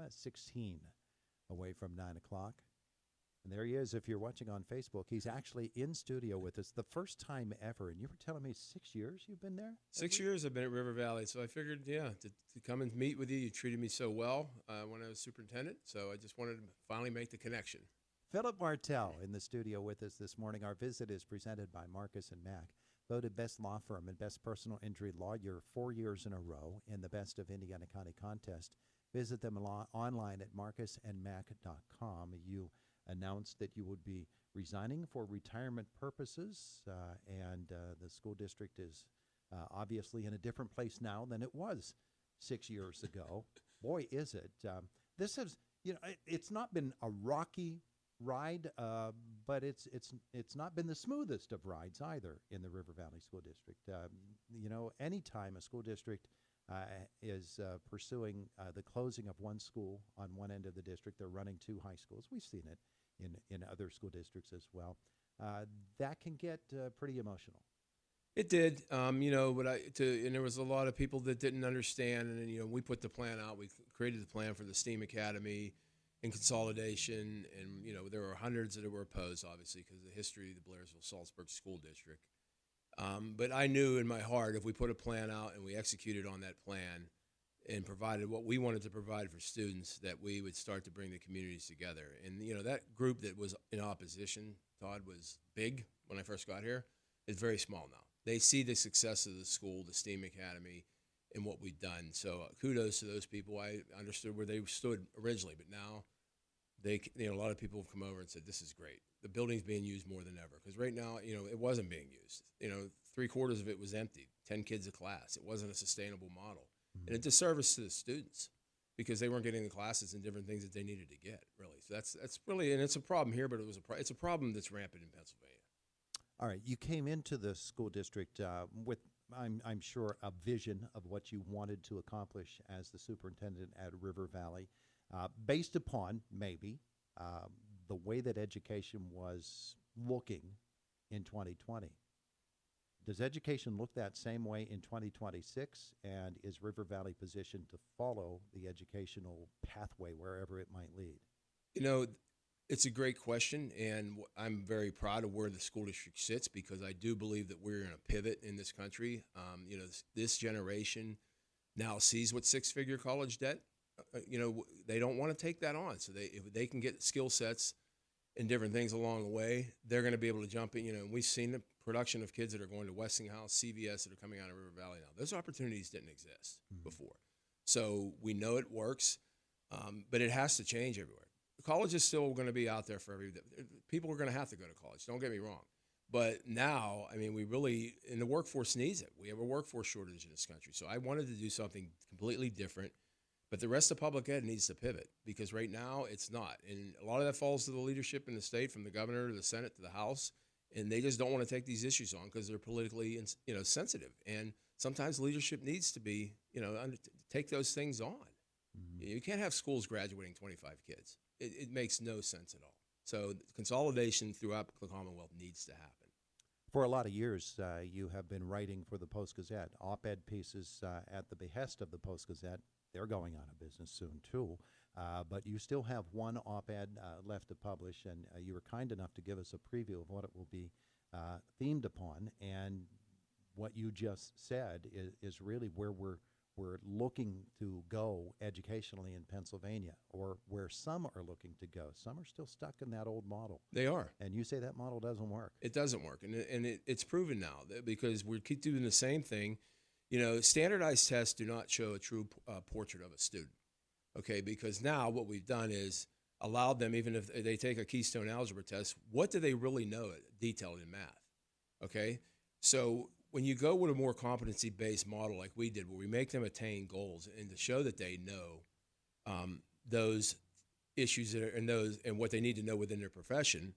at 16 away from 9 o'clock. And there he is. If you're watching on Facebook, he's actually in studio with us the first time ever. And you were telling me 6 years you've been there? 6 years I've been at River Valley, so I figured, to come and meet with you. You treated me so well when I was superintendent, so I just wanted to finally make the connection. Philip Martell in the studio with us this morning. Our visit is presented by Marcus and Mack, voted best law firm and best personal injury lawyer 4 years in a row in the Best of Indiana County contest. Visit them online at marcusandmack.com. You announced that you would be resigning for retirement purposes, and the school district is obviously in a different place now than it was 6 years ago. Boy, is it. This has, it's not been a rocky ride, but it's not been the smoothest of rides either in the River Valley School District. Anytime a school district is pursuing the closing of one school on one end of the district, they're running two high schools. We've seen it in other school districts as well. That can get pretty emotional. It did, and there was a lot of people that didn't understand, and we put the plan out. We created the plan for the STEAM Academy and consolidation, and there were hundreds that were opposed, obviously, because of the history of the Blairsville-Salzburg School District. But I knew in my heart, if we put a plan out and we executed on that plan and provided what we wanted to provide for students, that we would start to bring the communities together. And, that group that was in opposition, Todd, was big when I first got here. It's very small now. They see the success of the school, the STEAM Academy, and what we've done. So kudos to those people. I understood where they stood originally, but now a lot of people have come over and said, this is great. The building's being used more than ever. Because right now, it wasn't being used. 3/4 of it was empty, 10 kids a class. It wasn't a sustainable model. And a disservice to the students because they weren't getting the classes and different things that they needed to get, really. So that's really, and it's a problem here, but it's a problem that's rampant in Pennsylvania. All right, you came into the school district with, I'm sure, a vision of what you wanted to accomplish as the superintendent at River Valley, based upon, maybe, the way that education was looking in 2020. Does education look that same way in 2026, and is River Valley positioned to follow the educational pathway wherever it might lead? It's a great question, and I'm very proud of where the school district sits because I do believe that we're in a pivot in this country. This generation now sees what six-figure college debt. They don't want to take that on. So if they can get skill sets and different things along the way, they're going to be able to jump in. And we've seen the production of kids that are going to Westinghouse, CVS that are coming out of River Valley now. Those opportunities didn't exist before. So we know it works, but it has to change everywhere. College is still going to be out there for people are going to have to go to college. Don't get me wrong. But now, we really, and the workforce needs it. We have a workforce shortage in this country. So I wanted to do something completely different. But the rest of public ed needs to pivot because right now it's not. And a lot of that falls to the leadership in the state, from the governor to the Senate to the House. And they just don't want to take these issues on because they're politically, sensitive. And sometimes leadership needs to be, take those things on. Mm-hmm. You can't have schools graduating 25 kids. It makes no sense at all. So consolidation throughout the Commonwealth needs to happen. For a lot of years, you have been writing for the Post-Gazette, op-ed pieces at the behest of the Post-Gazette. They're going out of business soon, too. But you still have one op-ed left to publish, and you were kind enough to give us a preview of what it will be themed upon. And what you just said is really where we're looking to go educationally in Pennsylvania, or where some are looking to go. Some are still stuck in that old model. They are. And you say that model doesn't work. It doesn't work, and it's proven now because we keep doing the same thing. Standardized tests do not show a true portrait of a student, okay? Because now what we've done is allowed them, even if they take a Keystone Algebra test, what do they really know detailed in math, okay? So when you go with a more competency-based model like we did, where we make them attain goals and to show that they know those issues that are, and what they need to know within their profession,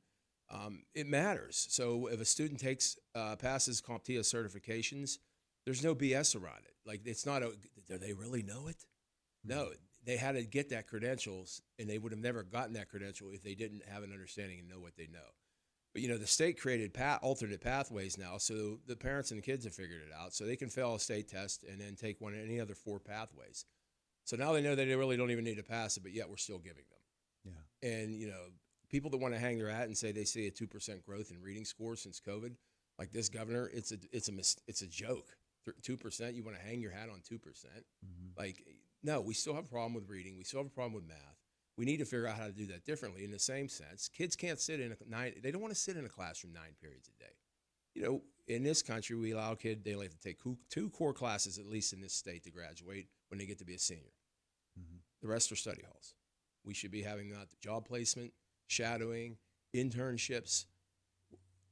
it matters. So if a student passes CompTIA certifications, there's no BS around it. Like, it's not do they really know it? No, they had to get that credentials, and they would have never gotten that credential if they didn't have an understanding and know what they know. But, the state created alternate pathways now, so the parents and the kids have figured it out. So they can fail a state test and then take any other 4 pathways. So now they know they really don't even need to pass it, but yet we're still giving them. Yeah. And, people that want to hang their hat and say they see a 2% growth in reading scores since COVID, like this governor, it's a joke. 2%, you want to hang your hat on 2%. Like, no, we still have a problem with reading. We still have a problem with math. We need to figure out how to do that differently. In the same sense, kids can't sit they don't want to sit in a classroom 9 periods a day. In this country, we allow kids, they have to take 2 core classes, at least in this state, to graduate when they get to be a senior. The rest are study halls. We should be having that job placement, shadowing, internships.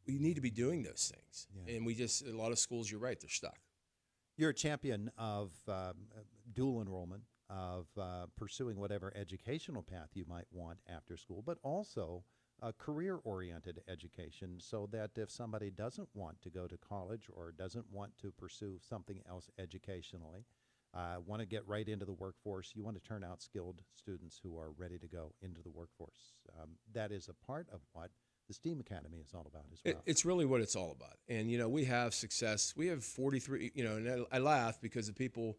We need to be doing those things. Yeah. And a lot of schools, you're right, they're stuck. You're a champion of dual enrollment, of pursuing whatever educational path you might want after school, but also career-oriented education, so that if somebody doesn't want to go to college or doesn't want to pursue something else educationally, want to get right into the workforce, you want to turn out skilled students who are ready to go into the workforce. That is a part of what the STEAM Academy is all about as well. It's really what it's all about. And, we have success. We have 43, and I laugh because the people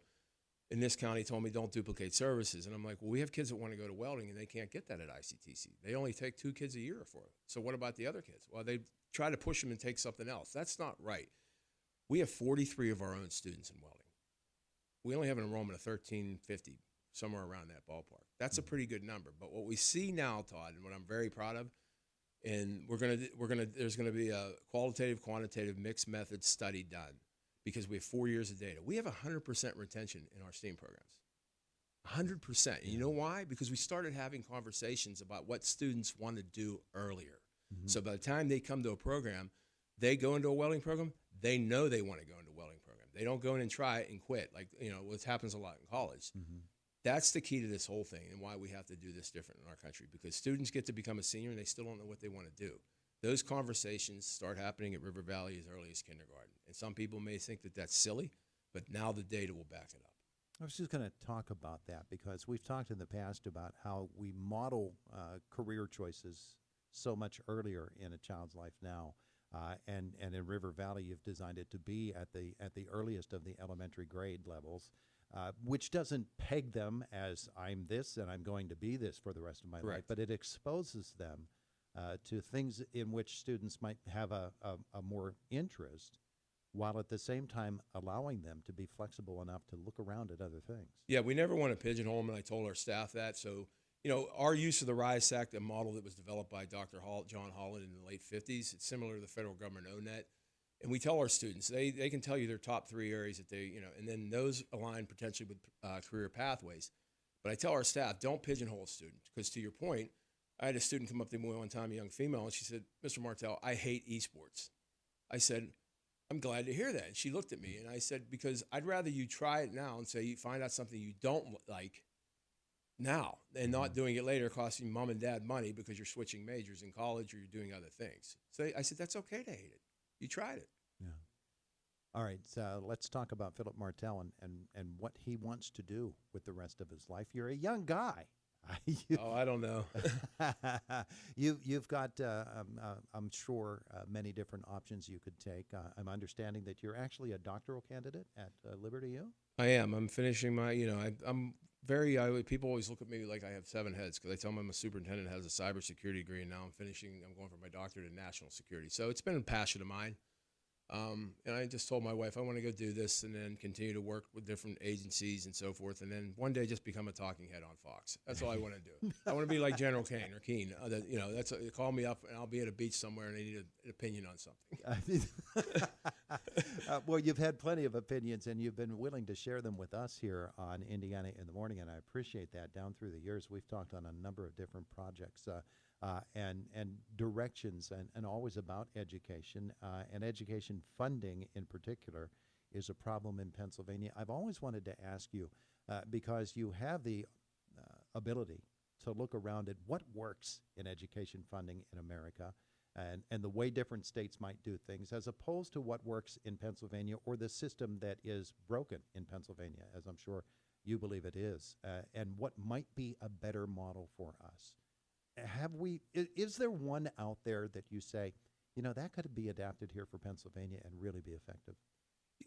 in this county told me don't duplicate services. And I'm like, well, we have kids that want to go to welding and they can't get that at ICTC. They only take 2 kids a year for it. So what about the other kids? Well, they try to push them and take something else. That's not right. We have 43 of our own students in welding. We only have an enrollment of 1,350, somewhere around that ballpark. That's a pretty good number. But what we see now, Todd, and what I'm very proud of, and there's gonna be a qualitative, quantitative, mixed method study done because we have 4 years of data. We have 100% retention in our STEAM programs. 100%. And you know why? Because we started having conversations about what students want to do earlier. So by the time they come to a program, they go into a welding program, they know they want to go into a welding program. They don't go in and try it and quit, like, what happens a lot in college. That's the key to this whole thing and why we have to do this different in our country, because students get to become a senior and they still don't know what they want to do. Those conversations start happening at River Valley as early as kindergarten. And some people may think that that's silly, but now the data will back it up. I was just going to talk about that because we've talked in the past about how we model career choices so much earlier in a child's life now. And in River Valley, you've designed it to be at the earliest of the elementary grade levels, which doesn't peg them as I'm this and I'm going to be this for the rest of my life, but it exposes them to things in which students might have a more interest, while at the same time allowing them to be flexible enough to look around at other things. Yeah, we never want to pigeonhole them, and I told our staff that. So, our use of the RISE Act, a model that was developed by Dr. John Holland in the late 50s, it's similar to the federal government ONET. And we tell our students, they can tell you their top 3 areas that they, and then those align potentially with career pathways. But I tell our staff, don't pigeonhole a student, because to your point, I had a student come up to me one time, a young female, and she said, Mr. Martell, I hate esports. I said, I'm glad to hear that. And she looked at me, and I said, because I'd rather you try it now and say you find out something you don't like now and not doing it later, costing mom and dad money because you're switching majors in college or you're doing other things. So I said, that's okay to hate it. You tried it. Yeah. All right, so let's talk about Philip Martell and what he wants to do with the rest of his life. You're a young guy. I don't know. You've got, I'm sure, many different options you could take. I'm understanding that you're actually a doctoral candidate at Liberty U? I am. I'm finishing my, I'm very, people always look at me like I have 7 heads because I tell them I'm a superintendent, has a cybersecurity degree, and now I'm going for my doctorate in national security. So it's been a passion of mine. And I just told my wife, I want to go do this and then continue to work with different agencies and so forth. And then one day just become a talking head on Fox. That's all I want to do. I want to be like General Kane or Keene. Call me up and I'll be at a beach somewhere and I need an opinion on something. Well, you've had plenty of opinions and you've been willing to share them with us here on Indiana in the Morning. And I appreciate that. Down through the years, we've talked on a number of different projects. And directions, and always about education, and education funding in particular is a problem in Pennsylvania. I've always wanted to ask you, because you have the ability to look around at what works in education funding in America and the way different states might do things, as opposed to what works in Pennsylvania or the system that is broken in Pennsylvania, as I'm sure you believe it is, and what might be a better model for us. Is there one out there that you say, that could be adapted here for Pennsylvania and really be effective?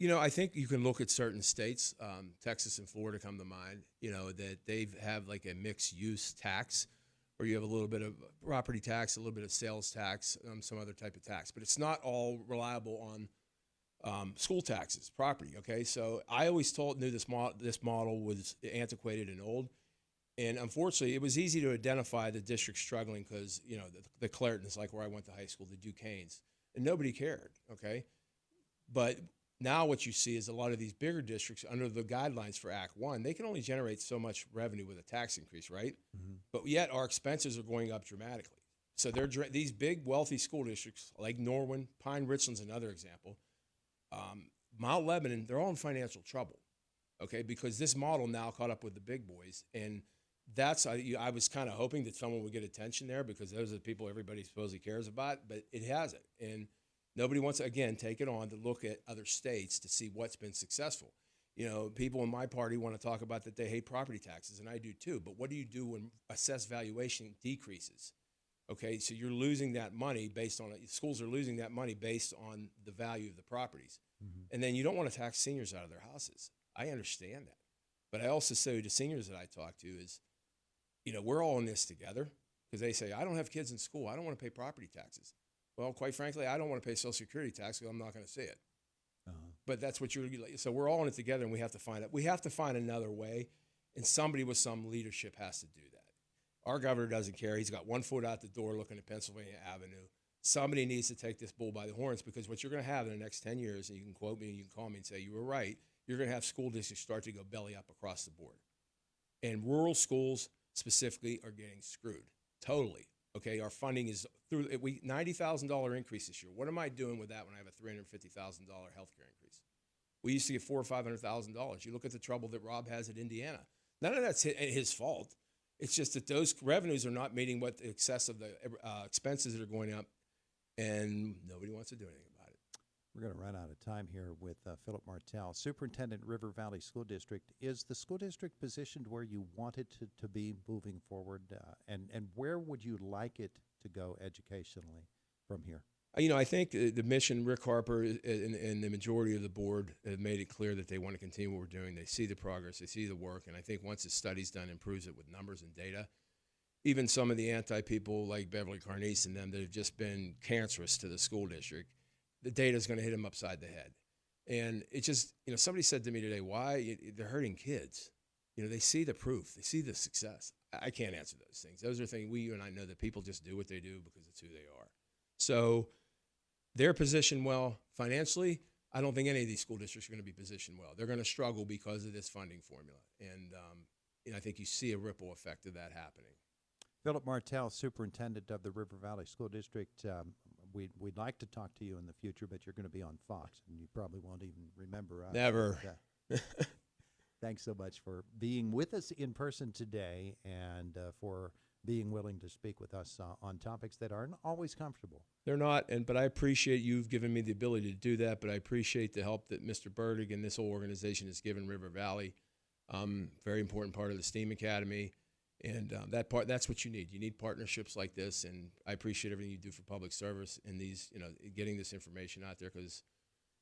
I think you can look at certain states, Texas and Florida come to mind, that they have like a mixed use tax where you have a little bit of property tax, a little bit of sales tax, some other type of tax, but it's not all reliable on school taxes, property. Okay. So I always knew this model was antiquated and old. And unfortunately, it was easy to identify the district struggling because, the Claretons, like where I went to high school, the Duquesnes, and nobody cared. Okay. But now what you see is a lot of these bigger districts under the guidelines for Act 1, they can only generate so much revenue with a tax increase, right? Mm-hmm. But yet our expenses are going up dramatically. So these big, wealthy school districts like Norwin, Pine Richland's another example, Mount Lebanon, they're all in financial trouble, okay, because this model now caught up with the big boys. And I was kind of hoping that someone would get attention there because those are the people everybody supposedly cares about, but it hasn't. And nobody wants to, again, take it on to look at other states to see what's been successful. People in my party want to talk about that they hate property taxes, and I do too. But what do you do when assessed valuation decreases? Okay, so you're losing that money schools are losing that money based on the value of the properties. Mm-hmm. And then you don't want to tax seniors out of their houses. I understand that. But I also say to seniors that I talk to is, we're all in this together because they say, I don't have kids in school. I don't want to pay property taxes. Well, quite frankly, I don't want to pay Social Security tax because I'm not going to see it. Uh-huh. But that's what so we're all in it together, and we have to find another way, and somebody with some leadership has to do that. Our governor doesn't care. He's got one foot out the door looking at Pennsylvania Avenue. Somebody needs to take this bull by the horns because what you're going to have in the next 10 years, and you can quote me and you can call me and say you were right, you're going to have school districts start to go belly up across the board. And rural schools specifically are getting screwed totally. Okay, our funding is through $90,000 increase this year. What am I doing with that when I have a $350,000 healthcare increase? We used to get $400,000 or $500,000. You look at the trouble that Rob has at Indiana. None of that's his fault. It's just that those revenues are not meeting what the excess of the expenses that are going up, and nobody wants to do anything about it. We're going to run out of time here with Philip Martell, Superintendent, River Valley School District. Is the school district positioned where you want it to be moving forward, and where would you like it to go educationally from here? I think the mission, Rick Harper and the majority of the board have made it clear that they want to continue what we're doing. They see the progress, they see the work, and I think once the study's done and proves it with numbers and data, even some of the anti-people like Beverly Carnice and them that have just been cancerous to the school district, the data's going to hit them upside the head. And it just, somebody said to me today, why? They're hurting kids. They see the proof. They see the success. I can't answer those things. Those are things you and I know that people just do what they do because it's who they are. So they're positioned well financially. I don't think any of these school districts are going to be positioned well. They're going to struggle because of this funding formula. And I think you see a ripple effect of that happening. Philip Martell, Superintendent of the River Valley School District. We'd like to talk to you in the future, but you're going to be on Fox, and you probably won't even remember us. Never. Thanks so much for being with us in person today and for being willing to speak with us on topics that aren't always comfortable. They're not, but I appreciate you've given me the ability to do that, but I appreciate the help that Mr. Burdig and this whole organization has given River Valley. Very important part of the STEAM Academy. And that's what you need. You need partnerships like this, and I appreciate everything you do for public service and these, getting this information out there because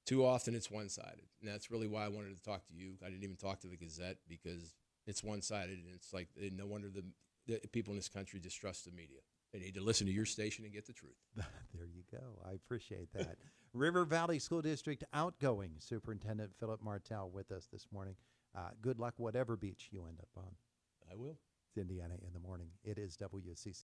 too often it's one-sided. And that's really why I wanted to talk to you. I didn't even talk to the Gazette because it's one-sided, and it's like no wonder the people in this country distrust the media. They need to listen to your station and get the truth. There you go. I appreciate that. River Valley School District Outgoing Superintendent Philip Martell with us this morning. Good luck whatever beach you end up on. I will. It's Indiana in the Morning. It is WCC.